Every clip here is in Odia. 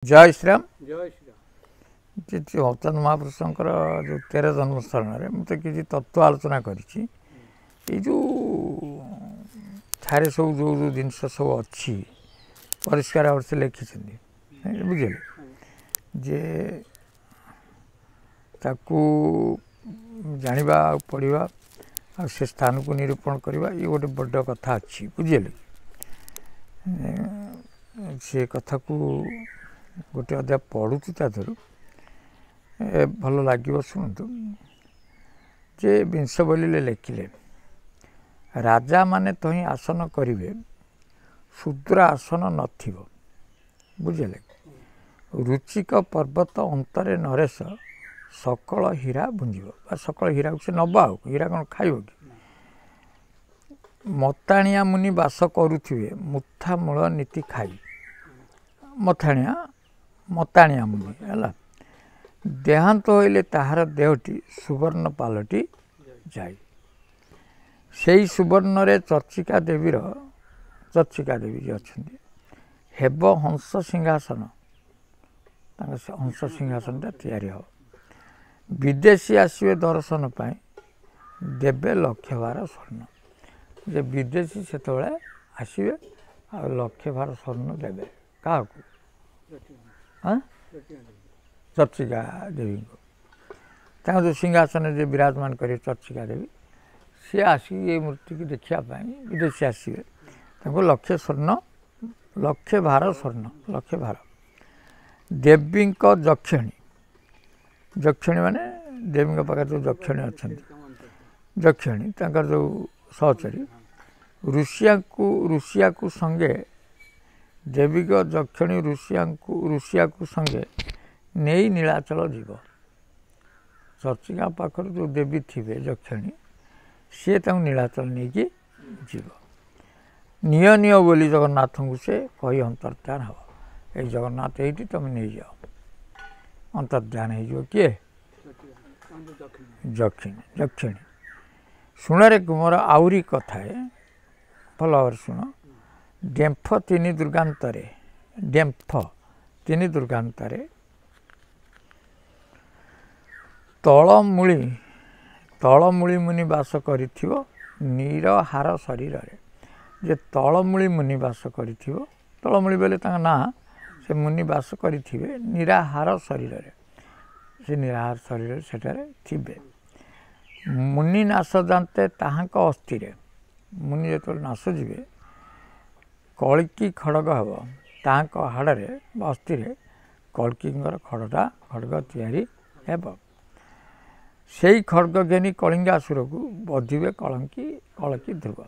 जय श्रीराम जय श्री राम। जी भक्तन महापुरुषंकर जो 13 जन्मस्थान में मुझे किसी तत्व आलोचना करी जो ठारे सब जो जो जिनस सब अच्छी परिष्कार भाव से लिखिं बुझे जे ताकू जानिबा पढ़िबा आ से स्थान को निरूपण करवा ये गोटे बड़ कथा अच्छी बुझे से कथा को गोटे अध्याय पढ़ुची तादर भल लगे शुणु जे विंश बोलिले लिखिले राजा माने तो ही आसन करिवे शूद्र आसन नथिबो बुझे रुचिक पर्वत अंतरे नरेश सकल हीरा भुंजीब सकल हीरा से नबा हीरा कौन खाइब कि मताणिया मुनि बास करुथिबे मुथा मूल नीति खाई मताणिया मुनि है देहांत होइले ताहार देहटी सुवर्ण पालटी जाए से सुवर्ण रे चर्चिका देवी जी अच्छा हेब हंस सिंहासन हंस सिंहासन तैयारी हो विदेशी आसवे दर्शन पाए देवे लक्ष्य भार स्वर्ण जे विदेशी से आसवे आ लक्ष्य भार स्वर्ण देवे क्या चर्चिका देवी को जो सिंहासन जो विराजमान करे चर्चिका देवी सी आसिक ये मूर्ति की देखापी विदेशी आसवे लक्ष्य स्वर्ण लक्ष्य भार स्वर्ण लक्ष्य भार देवी जक्षिणी जक्षिणी माने देवी पाखे जो जक्षिणी अच्छा जक्षिणी जो सहचरी ऋषिया को संगे देवी जक्षिणी ऋषिया को संगे नहीं नीलाचल जीव चर्चिका पाखर जो देवी थे जक्षिणी सी नीलाचल नहीं कि जीव निय निय बोली जगन्नाथ को से कही अंतर्ध्यान हम ये जगन्नाथ ये तुम नहीं जाओ अंतर्ध्यान हो किए जक्षिणी जक्षिणी शुणरे मोर आउरी कथा है भल भाव शुण डेम्फ तीन दुर्गांतरे डेम्फ तीन दुर्गांतरे तलमूली मुनि बास कर नीरहार शरीर जे तलमूली मुनि बास कर तलमूली बोले ना से मुनि बास करेंगे निराहार शरीर से निराहार शरीर सेठारे थिबे मुनि नाश जानते ताहांक अस्थिरे मुनि जो नाश जीवे कल्की खड़ग हम ताहांक हाड़े अस्थिरे कल्कीर खड़ग तैयारी हेब से खड़ग घेनी कलिंगासुर को बधिबे कलकी ध्रुव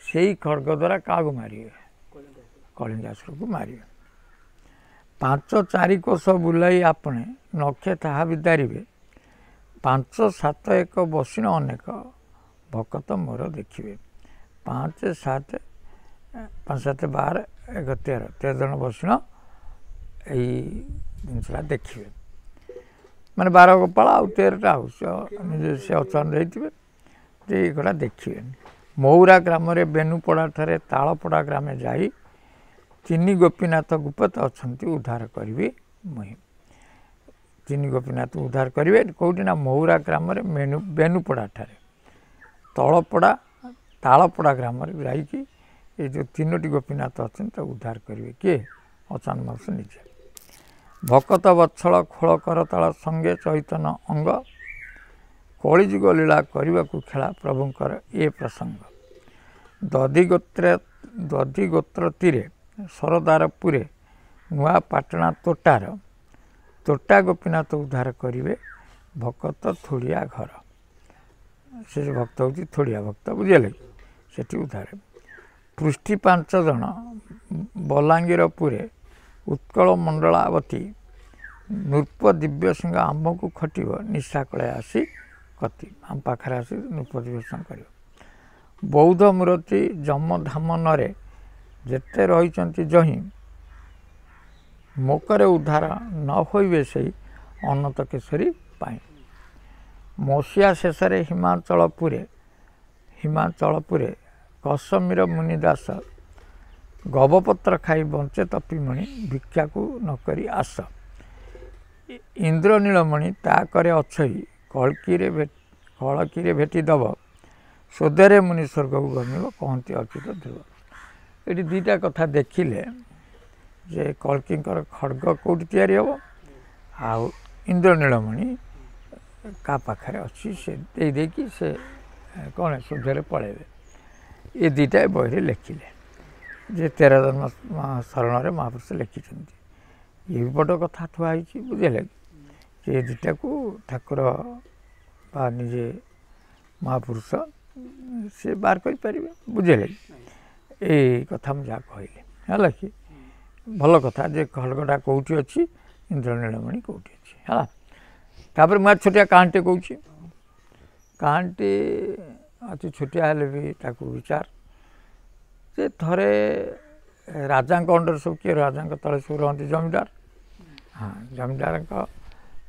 से खड़ग द्वारा क्या मारे कलिंगासुर को मारे 5-4 कोश बुलाई आपणे नखे ताहा विदारिबे 5-7 एक बसिन अनेक भक्त मोर देखिए 5-7 12 1 13 जन बसिन यही जिनसा देखिए माने 12 गोपाल आउ 13टा से अचान रही गड़ा देखिए मौरा ग्राम बेनुपड़ा ठारे तालपड़ा ग्रामे जाई 3 गोपीनाथ गुप्त अच्छा उद्धार करी मुहि 3 गोपीनाथ उद्धार करेंगे कौटी ना मौरा ग्राम बेनुपड़ा ठारे तलपड़ा तालपड़ा ग्राम जाकि ये जो 3टी गोपीनाथ अच्छा उद्धार करेंगे किए अचान मास निजे भकत वत्सल खोल करताल संगे चैतन अंग कलिजुग लीला करने को खेला प्रभुंकर ये प्रसंग दधि गोत्र तीरे सरदारपुरे नुआ पाटना तोटा गोपीनाथ उद्धार करेंगे भक्त थोड़िया घर से जो भक्त हूँ थोड़िया भक्त बुझे से उद्धार पृष्टि 5 जन बलांगीरपुरे उत्कल मंडलावती नृप दिव्य सिंह आम को खटिब निशा कले आसी कति आम पाखे आसी नृप दिव्य सिंह कर बौद्ध मूर्ति जम धाम नरे जेते रही जही मोकरे उद्धार न होइबे से अनंत केशरी पाई मसीहा शेष हिमाचलपुरे कश्मीर मुनिदास ଗବପତ୍ର ଖାଇ ବଞ୍ଚେ ତପିମଣି ଭିକ୍ଷାକୁ ନକରି ଆସ। ଇନ୍ଦ୍ର ନୀଳମଣି ତା କରେ ଅଛଇ କଳକିରେ ଭେଟି ଦବ ସୋଦରେ ମୁନି ସ୍ୱର୍ଗକୁ ଗମିବ କହନ୍ତି ଅଚ୍ୟୁତ ଧ୍ରୁବ। ଏଠି ଦୁଇଟା କଥା ଦେଖିଲେ ଯେ କଳ୍କୀଙ୍କର ଖଡ଼୍ଗ କେଉଁଠି ତିଆରି ହେବ ଆଉ ଇନ୍ଦ୍ର ନୀଳମଣି କାହା ପାଖରେ ଅଛି ସେ ଦେଇକି ସେ କ'ଣ ସୋଦରେ ପଳାଇବେ। ଏ ଦୁଇଟା ବହିରେ ଲେଖିଲେ ଯେ 13 ଜନ୍ମ ଶରଣରେ ମହାପୁରୁଷ ଲେଖିଛନ୍ତି। ଏ ବି ବଡ଼ କଥା ଥୁଆ ହେଇଛି ବୁଝିଲେ ଯେ ଏ ଦୁଇଟାକୁ ଠାକୁର ବା ନିଜେ ମହାପୁରୁଷ ସେ ବାହାର କରିପାରିବେ ବୁଝିଲେ। ଏଇ କଥା ମୁଁ ଯାହା କହିଲି ହେଲା କି ଭଲ କଥା ଯେ ଖଡ଼ଗଟା କେଉଁଠି ଅଛି ଇନ୍ଦ୍ର ନୀଳମଣି କେଉଁଠି ଅଛି ହେଲା। ତାପରେ ମୁଁ ଛୋଟିଆ କାହାଣୀଟେ କହୁଛି। କାହାଣୀଟି ଅତି ଛୋଟିଆ ହେଲେ ବି ତାକୁ ବିଚାର ଯେ ଥରେ ରାଜାଙ୍କ ଅଣ୍ଡର ସବୁ କିଏ ରାଜାଙ୍କ ତଳେ ସବୁ ରହନ୍ତି ଜମିଦାର। ହଁ ଜମିଦାରଙ୍କ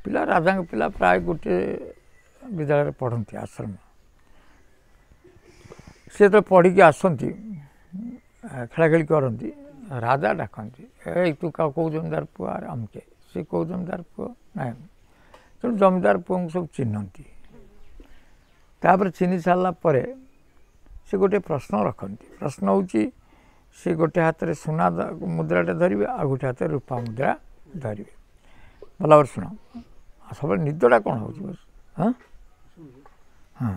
ପିଲା ରାଜାଙ୍କ ପିଲା ପ୍ରାୟ ଗୋଟିଏ ବିଦ୍ୟାଳୟରେ ପଢ଼ନ୍ତି ଆଶ୍ରମ। ସେ ଯେତେବେଳେ ପଢ଼ିକି ଆସନ୍ତି ଖେଳାଖେଳି କରନ୍ତି ରାଜା ଡାକନ୍ତି ଏଇ ତୁ କେଉଁ ଜମିଦାର ପୁଅ ଆରେ ଅମକେ ସେ କେଉଁ ଜମିଦାର ପୁଅ ନାଇଁ। ତେଣୁ ଜମିଦାର ପୁଅଙ୍କୁ ସବୁ ଚିହ୍ନନ୍ତି। ତାପରେ ଚିହ୍ନି ସାରିଲା ପରେ ସେ ଗୋଟିଏ ପ୍ରଶ୍ନ ରଖନ୍ତି। ପ୍ରଶ୍ନ ହେଉଛି ସେ ଗୋଟେ ହାତରେ ସୁନା ମୁଦ୍ରାଟେ ଧରିବେ ଆଉ ଗୋଟେ ହାତରେ ରୂପା ମୁଦ୍ରା ଧରିବେ। ଭଲ ଭାବରେ ଶୁଣ ସବୁବେଳେ ନିଦଟା କ'ଣ ହେଉଛି ହଁ ହଁ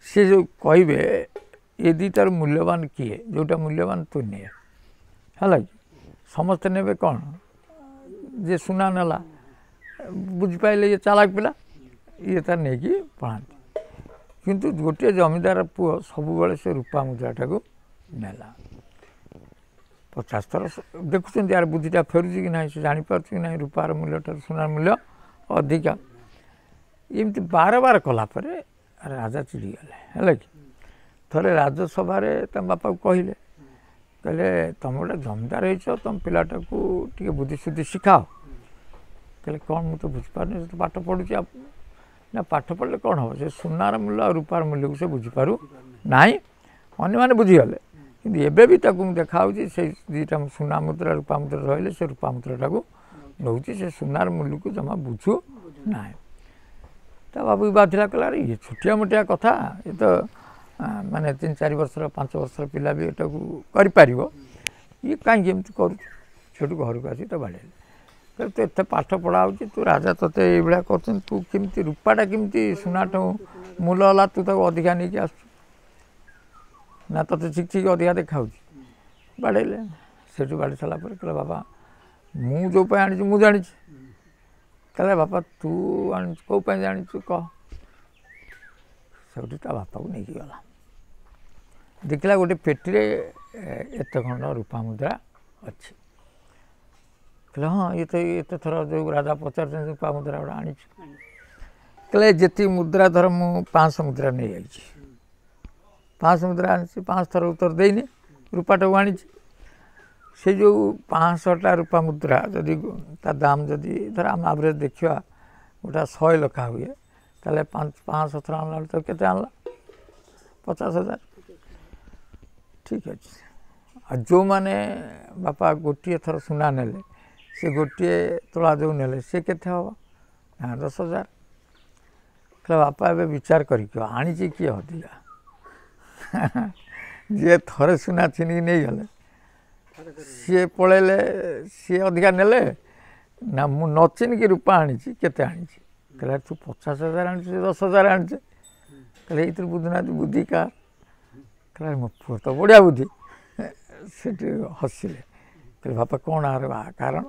ସେ ଯେଉଁ କହିବେ ଏ ଦୁଇଟାର ମୂଲ୍ୟବାନ କିଏ ଯେଉଁଟା ମୂଲ୍ୟବାନ ତୁ ନିଏ ହେଲା କି ସମସ୍ତେ ନେବେ କ'ଣ ଯେ ସୁନା ନେଲା ବୁଝିପାରିଲେ ଇଏ ଚାଲାକ ପିଲା ଇଏ ତାର ନେଇକି ପଳାନ୍ତି। କିନ୍ତୁ ଗୋଟିଏ ଜମିଦାର ପୁଅ ସବୁବେଳେ ସେ ରୂପା ମୁଦ୍ରାଟାକୁ ନେଲା। 50 ଥର ଦେଖୁଛନ୍ତି ୟାର ବୁଦ୍ଧିଟା ଫେରୁଛି କି ନାହିଁ ସେ ଜାଣିପାରୁଛି କି ନାହିଁ ରୂପାର ମୂଲ୍ୟଠାରୁ ସୁନାର ମୂଲ୍ୟ ଅଧିକା। ଏମିତି ବାର କଲା ପରେ ରାଜା ଚିଡ଼ିଗଲେ ହେଲା କି। ଥରେ ରାଜସଭାରେ ତାଙ୍କ ବାପାକୁ କହିଲେ ତମେ ଗୋଟେ ଜମିଦାର ହେଇଛ ତମ ପିଲାଟାକୁ ଟିକେ ବୁଦ୍ଧି ସୁଦ୍ଧି ଶିଖାଅ। କହିଲେ କ'ଣ ମୁଁ ତ ବୁଝିପାରୁନି ସେ ତ ପାଠ ପଢ଼ୁଛି। ନା ପାଠ ପଢ଼ିଲେ କ'ଣ ହେବ ସେ ସୁନାର ମୂଲ୍ୟ ଆଉ ରୂପାର ମୂଲ୍ୟକୁ ସେ ବୁଝିପାରୁ ନାହିଁ। ଅନ୍ୟମାନେ ବୁଝିଗଲେ କିନ୍ତୁ ଏବେ ବି ତାକୁ ମୁଁ ଦେଖାହେଉଛି ସେଇ ଦୁଇଟା ସୁନା ମୁଦ୍ରା ରୂପା ମୁଦ୍ରା ରହିଲେ ସେ ରୂପା ମୁଦ୍ରାଟାକୁ ନେଉଛି ସେ ସୁନାର ମୂଲ୍ୟକୁ ଜମା ବୁଝୁ ନାହିଁ। ତା ବାବୁ ବାଧିଲା କହିଲା ଆରେ ଇଏ ଛୋଟିଆ ମୋଟିଆ କଥା ଏ ତ ମାନେ 3-4 ବର୍ଷର 5 ବର୍ଷର ପିଲା ବି ଏଟାକୁ କରିପାରିବ ଇଏ କାହିଁକି ଏମିତି କରୁଛୁ। ସେଠୁ ଘରକୁ ଆସି ତ ବାଡ଼େଇଲେ କହିଲେ ତୁ ଏତେ ପାଠ ପଢ଼ା ହେଉଛି ତୁ ରାଜା ତୋତେ ଏଇଭଳିଆ କରୁଛନ୍ତି ତୁ କେମିତି ରୂପାଟା କେମିତି ସୁନାଠୁ ମୂଲ ହେଲା ତୁ ତାକୁ ଅଧିକା ନେଇକି ଆସୁଛୁ ନା ତୋତେ ଠିକ୍ ଅଧିକା ଦେଖାଉଛି। ବାଡ଼େଇଲେ ସେଠୁ ବାଡ଼େଇ ସାରିଲା ପରେ କହିଲେ ବାବା ମୁଁ ଯେଉଁ ପାଇଁ ଆଣିଛି ମୁଁ ଜାଣିଛି। କହିଲେ ବାପା ତୁ ଆଣିଛୁ କେଉଁ ପାଇଁ ଜାଣିଛୁ କହ। ସେଠୁ ତା ବାପାକୁ ନେଇକି ଗଲା ଦେଖିଲା ଗୋଟେ ପେଟିରେ ଏତେ ଖଣ୍ଡ ରୂପା ମୁଦ୍ରା ଅଛି। କହିଲେ ହଁ ଇଏ ତ ଏତେ ଥର ଯେଉଁ ରାଜା ପଚାରୁଛନ୍ତି ରୂପା ମୁଦ୍ରା ଗୁଡ଼ା ଆଣିଛୁ। କହିଲେ ଯେତିକି ମୁଦ୍ରା ଧର ମୁଁ 500 ମୁଦ୍ରା ନେଇଯାଇଛି 500 ମୁଦ୍ରା ଆଣିଛି 5 ଥର ଉତ୍ତର ଦେଇନି ରୂପାଟାକୁ ଆଣିଛି। ସେ ଯେଉଁ 500ଟା ରୂପା ମୁଦ୍ରା ଯଦି ତା ଦାମ ଯଦି ଧର ଆମେ ଆଭରେଜ ଦେଖିବା ଗୋଟା 100 ଲେଖା ହୁଏ ତାହେଲେ 500 ଥର ଆଣିଲା ବେଳେ ତ କେତେ ଆଣିଲା 50,000। ଠିକ୍ ଅଛି। ଆଉ ଯେଉଁମାନେ ବାପା ଗୋଟିଏ ଥର ସୁନା ନେଲେ ସେ ଗୋଟିଏ ତୋଳା ଯେଉଁ ନେଲେ ସେ କେତେ ହେବ ନା 10,000। କହିଲେ ବାପା ଏବେ ବିଚାର କରିକି ଆଣିଛି କିଏ ଅଧିକା ଯିଏ ଥରେ ସୁନା ଚିନିକି ନେଇଗଲେ ସିଏ ପଳେଇଲେ ସିଏ ଅଧିକା ନେଲେ ନା ମୁଁ ନ ଚିନିକି ରୂପା ଆଣିଛି କେତେ ଆଣିଛି। କହିଲେ ତୁ 50,000 ଆଣିଛୁ 10,000 ଆଣିଛେ। କହିଲେ ଏଇଥିରୁ ବୁଝୁନାହାନ୍ତି ବୁଦ୍ଧି କାହାର। କହିଲେ ମୋ ପୁଅ ତ ବଢ଼ିଆ ବୁଦ୍ଧି। ସେଠି ହସିଲେ କହିଲେ ବାପା କ'ଣ ଆର କାରଣ।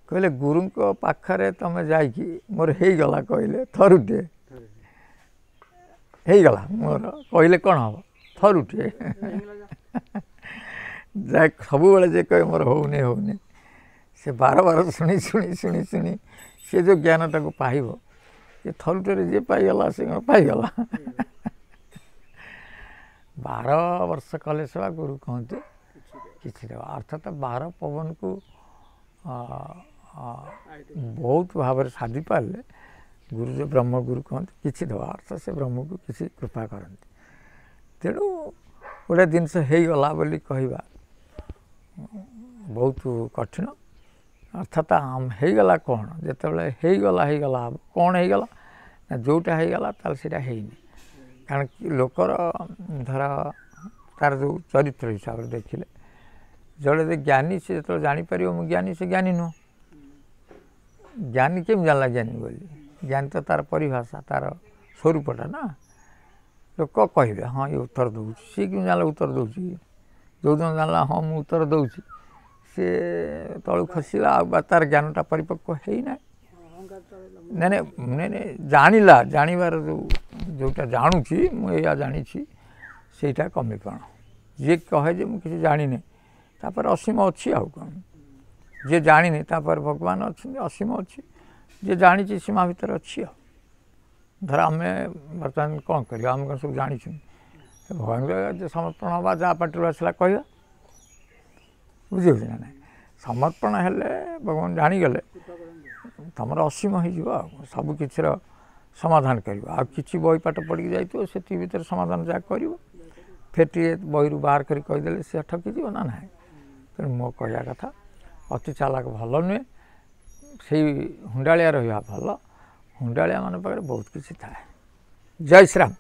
କହିଲେ ଗୁରୁଙ୍କ ପାଖରେ ତମେ ଯାଇକି ମୋର ହେଇଗଲା କହିଲେ ଥରୁଟିଏ ହେଇଗଲା ମୋର କହିଲେ କ'ଣ ହେବ ଥରୁଟିଏ ଯାଏ ସବୁବେଳେ ଯେ କହେ ମୋର ହେଉନି ସେ ବାର ଶୁଣି ସେ ଯେଉଁ ଜ୍ଞାନଟାକୁ ପାଇବ ଏ ଥରୁଟିରେ ଯିଏ ପାଇଗଲା ସେ କ'ଣ ପାଇଗଲା। 12 ବର୍ଷ କଲେ ସେବା ଗୁରୁ କହନ୍ତି କିଛି ଦେବା ଅର୍ଥାତ୍ 12 ପବନକୁ ବହୁତ ଭାବରେ ସାଧି ପାରିଲେ ଗୁରୁ ଯେ ବ୍ରହ୍ମଗୁରୁ କହନ୍ତି କିଛି ଦେବା ଅର୍ଥାତ୍ ସେ ବ୍ରହ୍ମକୁ କିଛି କୃପା କରନ୍ତି। ତେଣୁ ଗୋଟେ ଜିନିଷ ହେଇଗଲା ବୋଲି କହିବା ବହୁତ କଠିନ। ଅର୍ଥାତ୍ ହେଇଗଲା କ'ଣ, ଯେତେବେଳେ ହେଇଗଲା ହେବ କ'ଣ ହେଇଗଲା ନା ଯେଉଁଟା ହେଇଗଲା ତାହେଲେ ସେଇଟା ହେଇନି। କାରଣ ଲୋକର ଧର ତାର ଯେଉଁ ଚରିତ୍ର ହିସାବରେ ଦେଖିଲେ ଜଣେ ଯଦି ଜ୍ଞାନୀ ସେ ଯେତେବେଳେ ଜାଣିପାରିବ ମୁଁ ଜ୍ଞାନୀ, ସେ ଜ୍ଞାନୀ ନୁହଁ। ଜ୍ଞାନୀ କେମିତି ଜାଣିଲା ଜ୍ଞାନୀ ବୋଲି? ଜ୍ଞାନୀ ତ ତାର ପରିଭାଷା, ତାର ସ୍ୱରୂପଟା ନା। ଲୋକ କହିବେ ହଁ ଇଏ ଉତ୍ତର ଦେଉଛି, ସିଏ କେମିତି ଜାଣିଲା ଉତ୍ତର ଦେଉଛି? ଯେଉଁଦିନ ଜାଣିଲା ହଁ ମୁଁ ଉତ୍ତର ଦେଉଛି ସିଏ ତଳୁ ଖସିଲା ଆଉ ବା ତାର ଜ୍ଞାନଟା ପରିପକ୍ୱ ହେଇନାହିଁ। ନାଇଁ ଜାଣିଲା, ଜାଣିବାର ଯେଉଁଟା ଜାଣୁଛି ମୁଁ ଏଇଆ ଜାଣିଛି ସେଇଟା କମିପଣ। ଯିଏ କହେ ଯେ ମୁଁ କିଛି ଜାଣିନି ତାପରେ ଅସୀମ ଅଛି ଆଉ କ'ଣ। ଯିଏ ଜାଣିନି ତାପରେ ଭଗବାନ ଅଛନ୍ତି, ଅସୀମ ଅଛି। ଯିଏ ଜାଣିଛି ସୀମା ଭିତରେ ଅଛି। ଆଉ ଧର ଆମେ ବର୍ତ୍ତମାନ କ'ଣ କରିବା, ଆମେ କ'ଣ ସବୁ ଜାଣିଛୁ? ଭଗବାନଙ୍କ ସମର୍ପଣ ହେବା, ଯାହା ପାଟିରୁ ଆସିଲା କହିବା, ବୁଝିହେଉଛି ନା ନାହିଁ? ସମର୍ପଣ ହେଲେ ଭଗବାନ ଜାଣିଗଲେ ତୁମର ଅସୀମ ହେଇଯିବ ଆଉ ସବୁ କିଛିର ସମାଧାନ କରିବ। ଆଉ କିଛି ବହି ପାଠ ପଢ଼ିକି ଯାଇଥିବ ସେତିକି ଭିତରେ ସମାଧାନ ଯାହା କରିବ, ଫେଟିଏ ବହିରୁ ବାହାର କରି କହିଦେଲେ ସେ ଠକିଯିବ ନା ନାହିଁ। ତେଣୁ ମୋ କହିବା କଥା ଅତି ଚାଲାକ ଭଲ ନୁହେଁ, ସେଇ ହୁଣ୍ଡାଳିଆ ରହିବା ଭଲ। ହୁଣ୍ଡାଳିଆ ମାନଙ୍କ ପାଖରେ ବହୁତ କିଛି ଥାଏ। ଜୟ ଶ୍ରୀରାମ।